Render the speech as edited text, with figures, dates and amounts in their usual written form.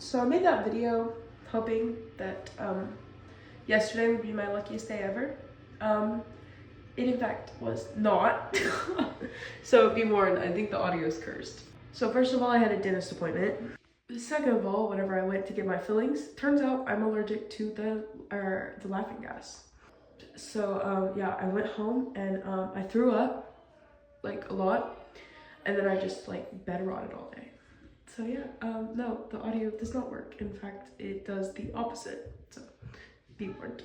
So I made that video hoping that yesterday would be my luckiest day ever. It in fact was not. So be warned, I think the audio is cursed. So first of all, I had a dentist appointment. Second of all, whenever I went to get my fillings, turns out I'm allergic to the laughing gas. So yeah, I went home and I threw up like a lot, and then I just like bed rotted all day. So yeah, no, the audio does not work. In fact, it does the opposite. So be warned.